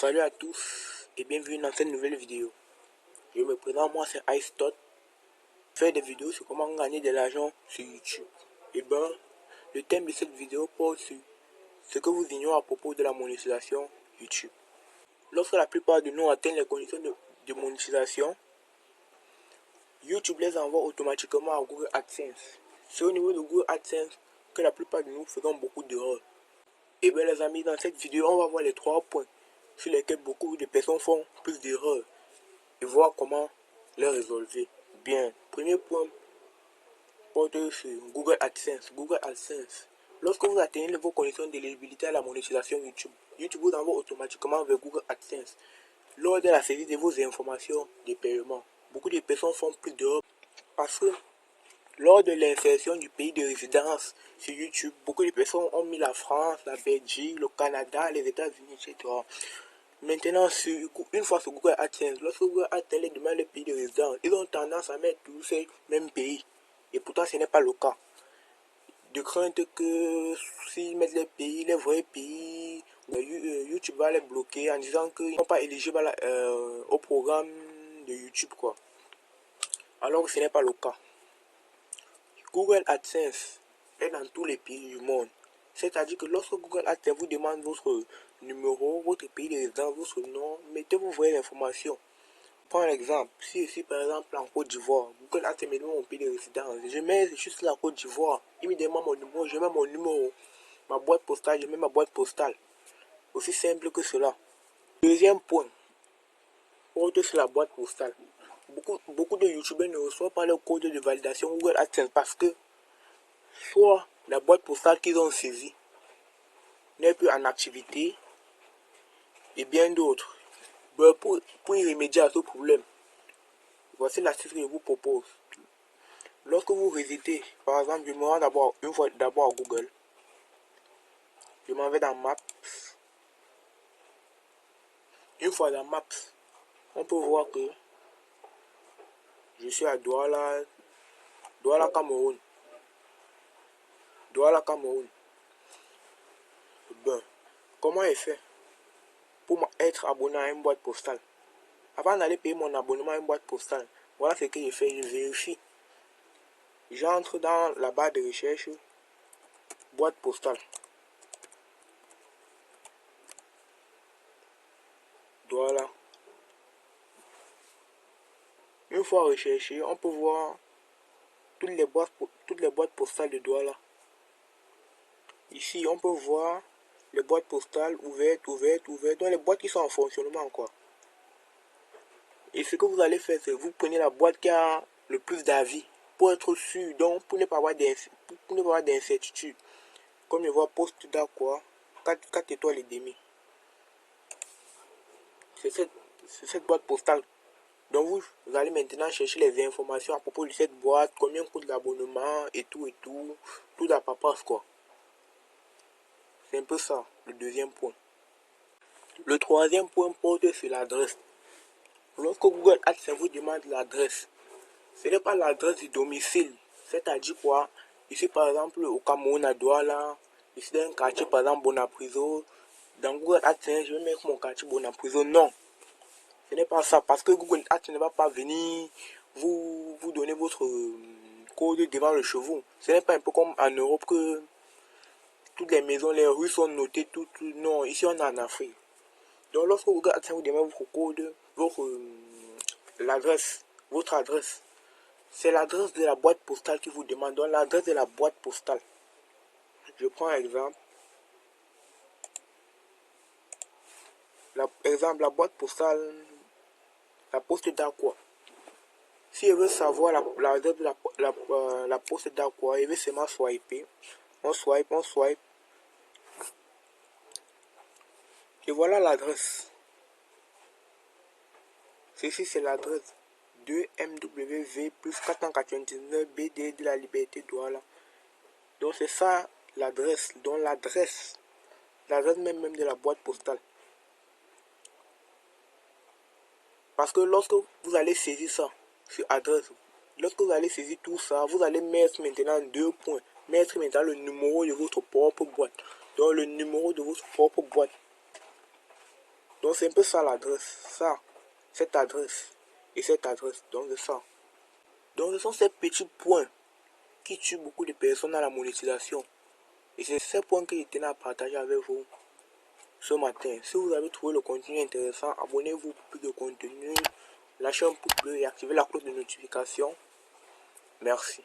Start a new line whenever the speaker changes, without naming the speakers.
Salut à tous et bienvenue dans cette nouvelle vidéo. Je me présente, moi c'est icetot. Faire des vidéos sur comment gagner de l'argent sur YouTube. Et ben, le thème de cette vidéo porte sur ce que vous ignorez à propos de la monétisation YouTube. Lorsque la plupart de nous atteignent les conditions de monétisation, YouTube les envoie automatiquement à Google AdSense. C'est au niveau de Google AdSense que la plupart de nous faisons beaucoup d'erreurs. Et bien les amis, dans cette vidéo, on va voir les 3 points sur lesquels beaucoup de personnes font plus d'erreurs et voir comment les résolver. Bien, premier point porte sur Google AdSense. Google AdSense. Lorsque vous atteignez vos conditions d'éligibilité à la monétisation YouTube, YouTube vous envoie automatiquement vers Google AdSense lors de la saisie de vos informations de paiement. Beaucoup de personnes font plus d'erreurs parce que lors de l'insertion du pays de résidence sur YouTube, beaucoup de personnes ont mis la France, la Belgique, le Canada, les États-Unis, etc. Maintenant, une fois sur Google AdSense, lorsque Google AdSense les demande le pays de résidence, ils ont tendance à mettre tous ces mêmes pays. Et pourtant, ce n'est pas le cas. De crainte que s'ils mettent les pays, les vrais pays, YouTube va les bloquer en disant qu'ils ne sont pas éligibles au programme de YouTube, quoi. Alors que ce n'est pas le cas. Google AdSense est dans tous les pays du monde. C'est-à-dire que lorsque Google AdSense vous demande votre numéro, votre pays de résidence, votre nom, mettez vos vraies informations. Prends un exemple. Si je suis par exemple en Côte d'Ivoire, Google AdSense me demande mon pays de résidence. Je mets juste la Côte d'Ivoire. Il me demande mon numéro, je mets mon numéro. Ma boîte postale, je mets ma boîte postale. Aussi simple que cela. Deuxième point. Porte sur la boîte postale. Beaucoup de youtubeurs ne reçoivent pas le code de validation Google AdSense parce que soit la boîte postale qu'ils ont saisie n'est plus en activité et bien d'autres. Pour y remédier à ce problème, voici l'astuce que je vous propose. Lorsque vous visitez, par exemple, je me rends d'abord à Google. Je m'en vais dans Maps. Une fois dans Maps, on peut voir que je suis à Douala, Cameroun. Douala, Cameroun. Ben, comment est fait pour être abonné à une boîte postale? Avant d'aller payer mon abonnement à une boîte postale, voilà ce que je fais, je vérifie. J'entre dans la barre de recherche, boîte postale. Voilà. Une fois recherché, on peut voir toutes les boîtes postales de Douala. Ici, on peut voir les boîtes postales ouvertes, donc les boîtes qui sont en fonctionnement, quoi. Et ce que vous allez faire, c'est vous prenez la boîte qui a le plus d'avis pour être sûr, donc pour ne pas avoir d'incertitude. Comme je vois poste d'accord, 4 étoiles et demi. C'est cette boîte postale. Donc vous allez maintenant chercher les informations à propos de cette boîte, combien coûte l'abonnement et tout, tout la paperasse, quoi. C'est un peu ça, le deuxième point. Le troisième point porte sur l'adresse. Lorsque Google AdSense vous demande l'adresse, ce n'est pas l'adresse du domicile. C'est-à-dire quoi? Ici par exemple au Cameroun à Douala, ici dans un quartier par exemple Bonapriso. Dans Google AdSense, je vais mettre mon quartier Bonapriso. Non, ce n'est pas ça. Parce que Google AdSense ne va pas venir vous donner votre code devant le chevaux. Ce n'est pas un peu comme en Europe que toutes les maisons, les rues sont notées, tout. Non, ici on est en Afrique. Donc lorsque Google AdSense vous demande votre code, votre adresse, c'est l'adresse de la boîte postale qui vous demande. Donc l'adresse de la boîte postale. Je prends un exemple. La boîte postale, la poste d'Aqua. Si je veux savoir l'adresse de la poste d'Aqua, je vais seulement swiper. On swipe. Et voilà l'adresse. Ceci c'est l'adresse 2MWV plus 499 BD de la Liberté Douala. Donc c'est ça l'adresse. Donc l'adresse même de la boîte postale. Parce que lorsque vous allez saisir ça sur adresse, lorsque vous allez saisir tout ça, vous allez mettre maintenant 2 points. Mettre maintenant le numéro de votre propre boîte. Donc le numéro de votre propre boîte. Donc c'est un peu ça l'adresse, ça, cette adresse et cette adresse, donc c'est ça. Donc ce sont ces petits points qui tuent beaucoup de personnes à la monétisation. Et c'est ces points que je tenais à partager avec vous ce matin. Si vous avez trouvé le contenu intéressant, abonnez-vous pour plus de contenu, lâchez un pouce bleu et activez la cloche de notification. Merci.